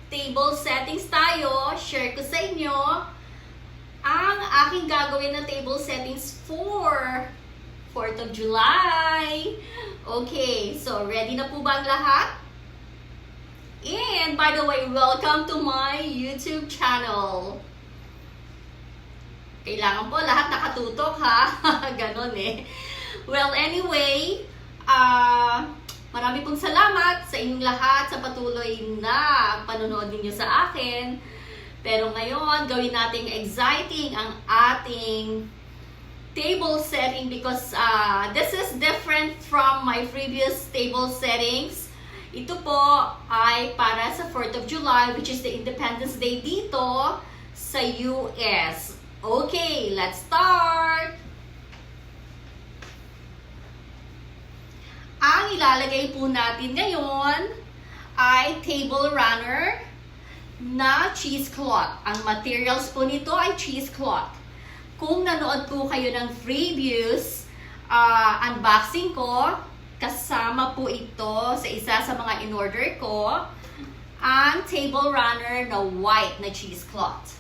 table settings tayo. Share ko sa inyo ang aking gagawin na table settings for 4th of July. Okay, so ready na po ba ang lahat? And by the way, welcome to my YouTube channel. Kailangan po lahat nakatutok ha. Ganon eh. Well, anyway, marami pong salamat sa inyong lahat sa patuloy na panonood ninyo sa akin. Pero ngayon, gawin nating exciting ang ating table setting because this is different from my previous table settings. Ito po ay para sa 4th of July, which is the Independence Day dito sa US. Okay, let's start! Ang ilalagay po natin ngayon ay table runner na cheesecloth. Ang materials po nito ay cheesecloth. Kung nanood po kayo ng previous unboxing ko, kasama po ito sa isa sa mga in-order ko, ang table runner na white na cheesecloth.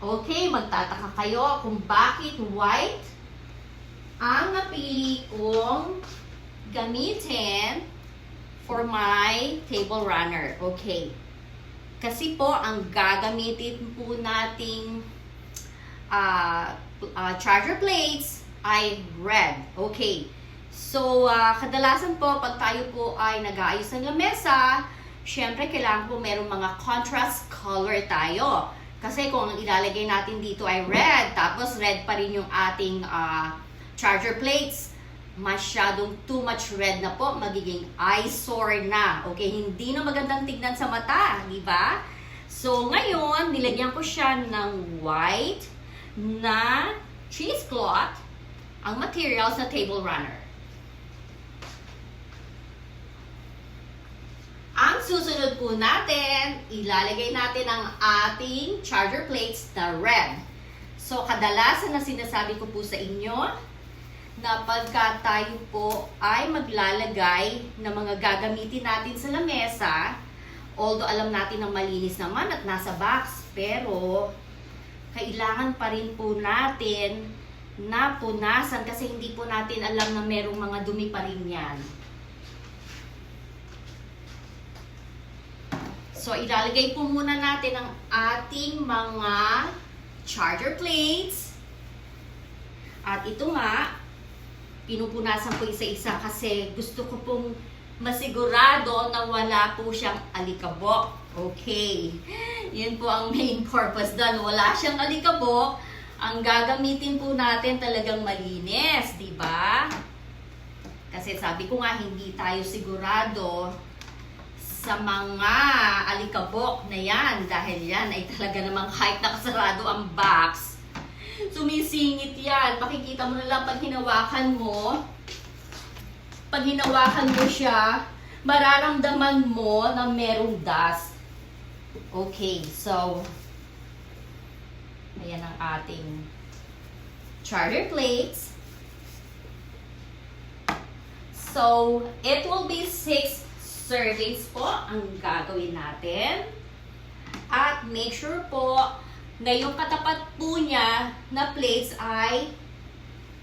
Okay, magtataka kayo kung bakit white ang napili kong gamitin for my table runner. Okay. Kasi po, ang gagamitin po nating charger plates ay red. Okay. So, kadalasan po, pag tayo po ay nag-aayos ng lamesa, syempre, kailangan po merong mga contrast color tayo. Kasi kung ang ilalagay natin dito ay red, tapos red pa rin yung ating charger plates, masyadong too much red na po, magiging eyesore na. Okay, hindi na magandang tignan sa mata, di ba? So, ngayon, nilagyan ko siya ng white na cheesecloth, ang materials na table runner. Ang susunod po natin, ilalagay natin ang ating charger plates na red. So, kadalasan na sinasabi ko po sa inyo na pagka tayo po ay maglalagay ng mga gagamitin natin sa lamesa, although alam natin na malinis naman at nasa box, pero kailangan pa rin po natin na punasan kasi hindi po natin alam na merong mga dumi pa rin yan. So, ilalagay po muna natin ang ating mga charger plates. At ito nga, pinupunasan ko isa-isa kasi gusto ko pong masigurado na wala po siyang alikabok. Okay. Yun po ang main purpose doon. Wala siyang alikabok. Ang gagamitin po natin talagang malinis, di ba? Kasi sabi ko nga, hindi tayo sigurado sa mga alikabok na yan dahil yan ay talaga namang kahit nakasarado ang box, sumisingit yan. Makikita mo na lang pag hinawakan mo. Pag hinawakan mo siya, mararamdaman mo na merong dust. Okay, so ayan ang ating charger plates. So, it will be 6 servings po ang gagawin natin. At make sure po na yung katapat po niya na plates ay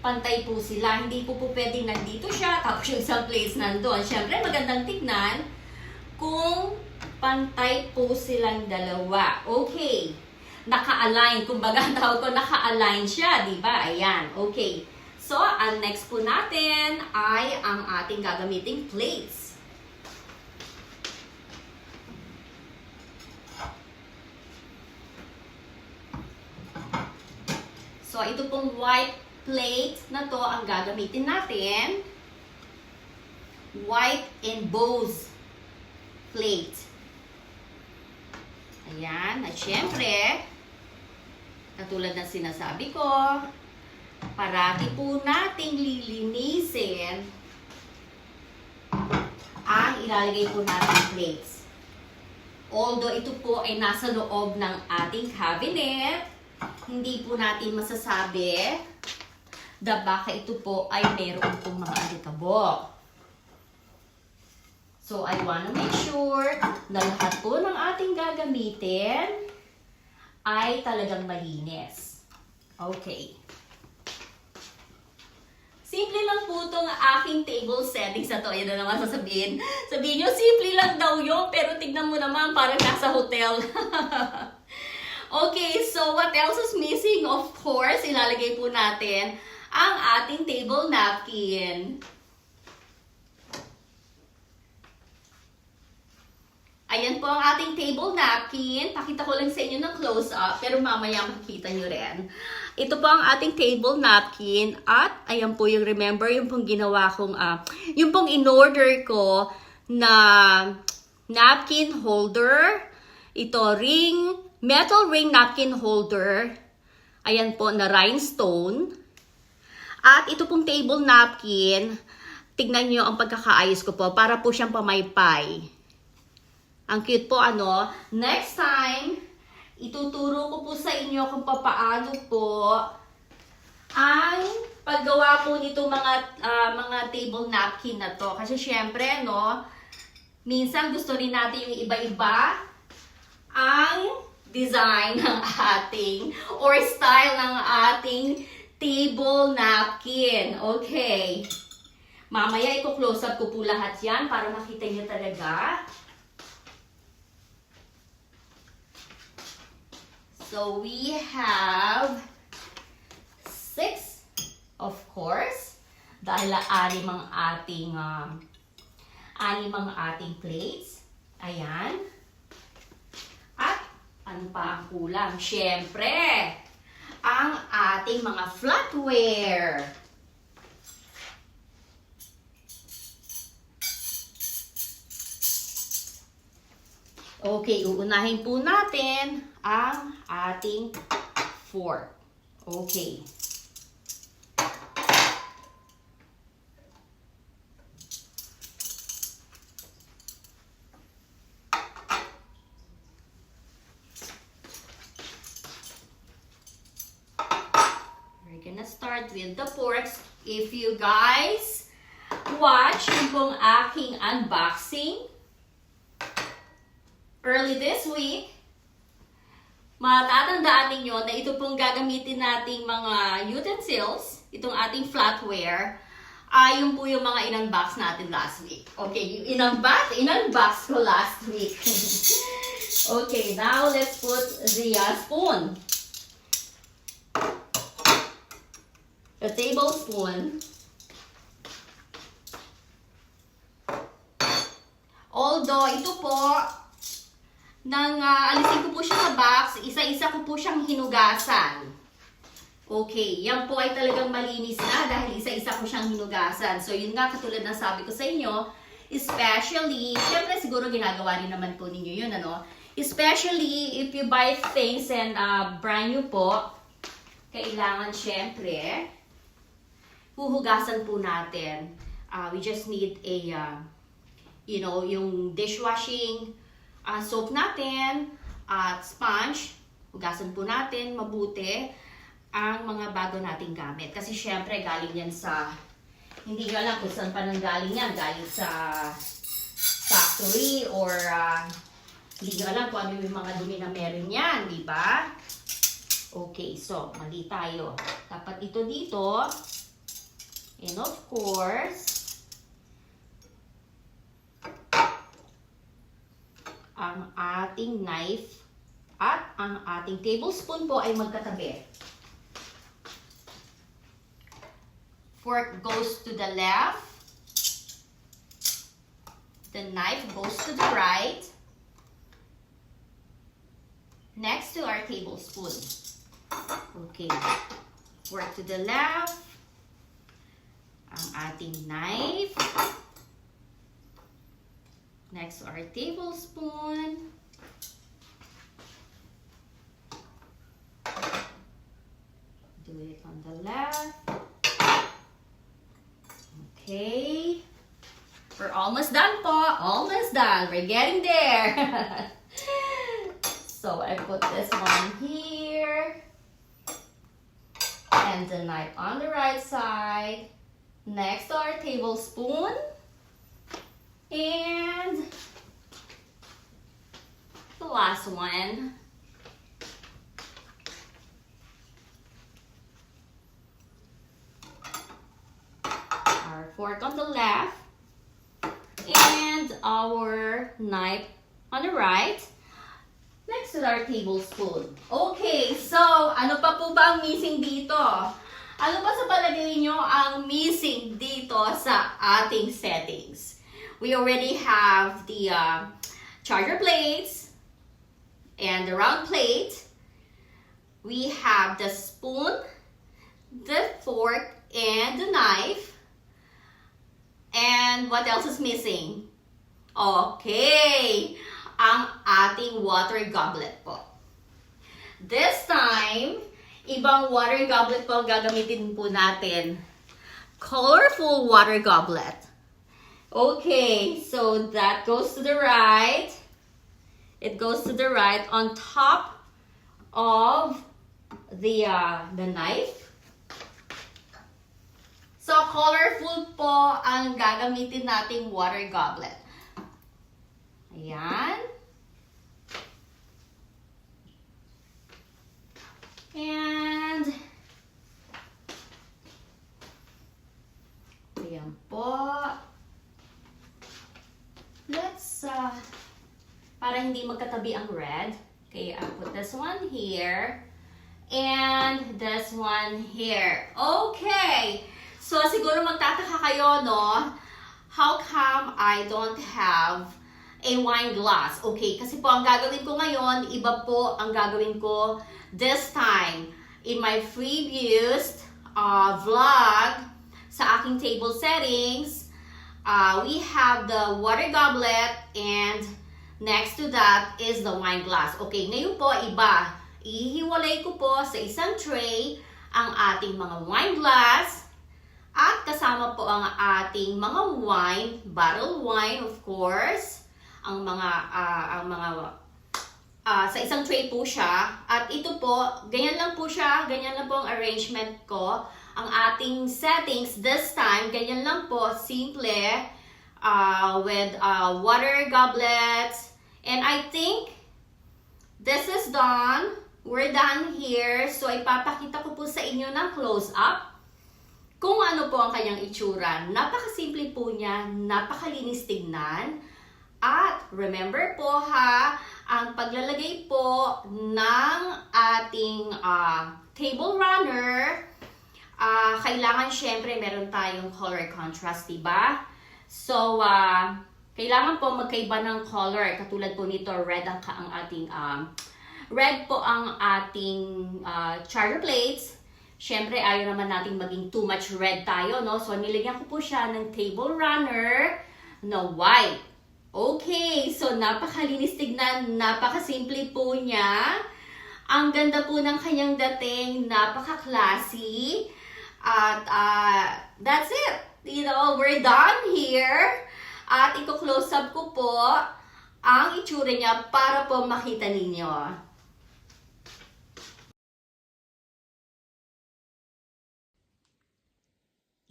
pantay po sila. Hindi po pwedeng nandito siya, tapos yung isang plates nandun. Siyempre, magandang tignan kung pantay po silang dalawa. Okay. Naka-align. Kumbaga, ang tawag ko, naka-align siya. Diba? Ayan. Okay. So, ang next po natin ay ang ating gagamiting plates. So, ito pong white plate na to ang gagamitin natin. White embossed plate. Ayan. At syempre, katulad ng sinasabi ko, parati po nating lilinisin ang ilalagay po nating plates. Although ito po ay nasa loob ng ating cabinet, hindi po natin masasabi na baka ito po ay meron pong mga alikabok. So, I wanna make sure na lahat po ng ating gagamitin ay talagang malinis. Okay. Simple lang po itong aking table settings na to. Ayan na naman sasabihin. Sabihin nyo, simple lang daw yun, pero tignan mo naman, parang nasa hotel. Okay, so what else is missing? Of course, ilalagay po natin ang ating table napkin. Ayan po ang ating table napkin. Pakita ko lang sa inyo ng close-up, pero mamaya makikita nyo rin. Ito po ang ating table napkin. At ayan po yung remember, yung pong ginawa kong, yung pong in-order ko na napkin holder. Ito, metal ring napkin holder. Ayan po, na rhinestone. At ito pong table napkin, tignan nyo ang pagkakaayos ko po, para po siyang pamaypay. Ang cute po, ano? Next time, ituturo ko po sa inyo kung paano po ang paggawa po nito mga table napkin na to. Kasi syempre, no, minsan gusto rin natin yung iba-iba ang design ng ating or style ng ating table napkin. Okay. Mamaya i-close up ko po lahat yan para makita nyo talaga. So, we have 6, of course, dahil anim ang ating plates. Ayan. At, ano pa ang kulang? Siyempre, ang ating mga flatware. Okay, uunahin po natin ang ating fork. Okay. We're gonna start with the forks. If you guys watch yung pong aking unboxing early this week, matatandaan ninyo na ito pong gagamitin nating mga utensils, itong ating flatware, ay yung po yung mga in-unbox natin last week. Okay, in-unbox ko last week. Okay, now let's put the spoon. A tablespoon. Although, ito po, alisin ko po siya sa box, isa-isa ko po siyang hinugasan. Okay, yan po ay talagang malinis na dahil isa-isa ko siyang hinugasan. So, yun nga, katulad ng sabi ko sa inyo, especially, syempre siguro ginagawa rin naman po ninyo yun, ano? Especially if you buy things and brand new po, kailangan syempre, huhugasan po natin. We just need a, yung dishwashing soap natin at sponge. Hugasan po natin mabuti ang mga bago nating gamit. Kasi syempre galing yan sa, hindi ko alam kung saan pa nang galing yan. Galing sa factory or hindi ko alam kung ano yung mga dumi na meron yan. Diba? Okay, so mali tayo. Dapat ito dito. And of course, ang ating knife at ang ating tablespoon po ay magkatabi. Fork goes to the left. The knife goes to the right. Next to our tablespoon. Okay. Fork to the left. Ang ating knife. Next to our tablespoon. Do it on the left. Okay. We're almost done po. Almost done. We're getting there. So I put this one here. And the knife on the right side. Next to our tablespoon. And the last one. Our fork on the left. And our knife on the right. Next to our tablespoon. Okay, so ano pa po ba ang missing dito? Ano pa sa palagay nyo ang missing dito sa ating settings? We already have the charger plates and the round plate. We have the spoon, the fork, and the knife. And what else is missing? Okay, ang ating water goblet po. This time, ibang water goblet po gagamitin po natin. Colorful water goblet. Okay, so that goes to the right. It goes to the right on top of the knife. So, colorful po ang gagamitin nating water goblet. Ayan. And, ayan po. Let's, para hindi magkatabi ang red. Okay, I'll put this one here. And this one here. Okay. So, siguro magtataka kayo, no? How come I don't have a wine glass? Okay, kasi po ang gagawin ko ngayon, iba po ang gagawin ko this time. In my previous vlog sa aking table settings, we have the water goblet and next to that is the wine glass. Okay, ngayon po iba. Ihiwalay ko po sa isang tray ang ating mga wine glass. At kasama po ang ating mga wine, bottled wine of course, ang mga sa isang tray po siya. At ito po, ganyan lang po siya, ganyan lang po ang arrangement ko. Ang ating settings this time, ganyan lang po, simple, with water goblets. And I think this is done. We're done here. So ipapakita ko po sa inyo ng close-up kung ano po ang kanyang itsura. Napakasimple po niya, napakalinis tignan. At remember po ha, ang paglalagay po ng ating table runner, kailangan syempre meron tayong color contrast, diba? So, kailangan po magkaiba ng color. Katulad po nito, red ang ating, red po ang ating charger plates. Siyempre, ayaw naman natin maging too much red tayo, no? So, nilagyan ko po siya ng table runner na white. Okay, so napakalinis tignan, napakasimple po niya. Ang ganda po ng kanyang dating, napaka-classy. At that's it. You know, we're done here. At i-close up ko po ang itsura niya para po makita ninyo.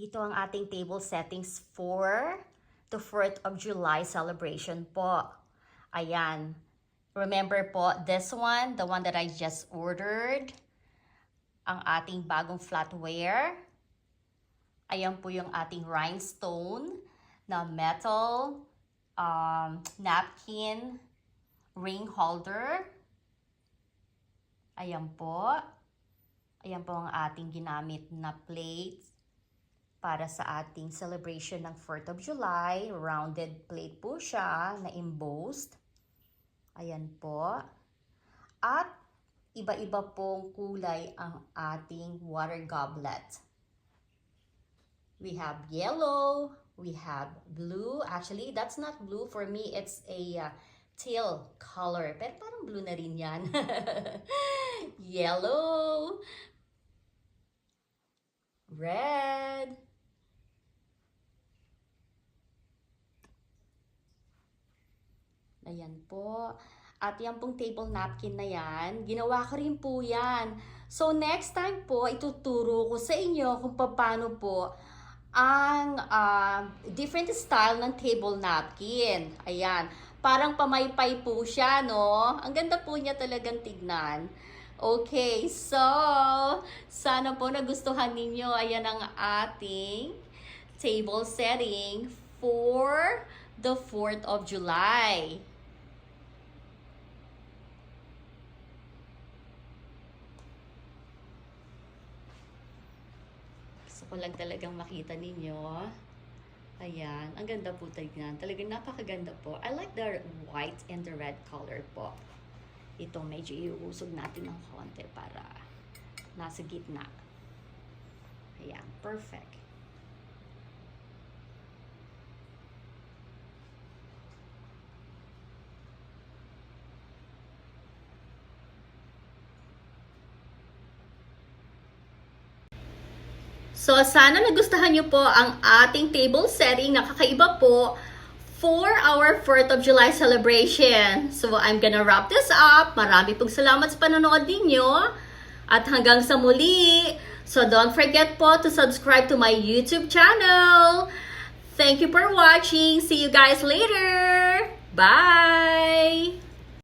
Ito ang ating table settings for the 4th of July celebration po. Ayan. Remember po, this one, the one that I just ordered, ang ating bagong flatware. Ayan po yung ating rhinestone na metal napkin ring holder. Ayan po. Ayan po ang ating ginamit na plates para sa ating celebration ng 4th of July. Rounded plate po siya na embossed. Ayan po. At iba-iba pong kulay ang ating water goblet. We have yellow, we have blue. Actually, that's not blue. For me, it's a teal color. Pero parang blue na rin yan. Yellow. Red. Ayan po. At yan pong table napkin na yan, ginawa ko rin po yan. So next time po, ituturo ko sa inyo kung paano po ang different style ng table napkin. Ayan. Parang pamaypay po siya, no? Ang ganda po niya talagang tignan. Okay, so, sana po nagustuhan ninyo. Ayan ang ating table setting for the 4th of July. Gusto ko lang talagang makita ninyo. Ayan, ang ganda po tignan. Talagang napakaganda po. I like the white and the red color po. Ito medyo iusog natin ng konti para nasa gitna. Ayan, perfect. So, sana nagustuhan nyo po ang ating table setting na kakaiba po for our 4th of July celebration. So, I'm gonna wrap this up. Marami pong salamat sa panonood ninyo. At hanggang sa muli. So, don't forget po to subscribe to my YouTube channel. Thank you for watching. See you guys later. Bye!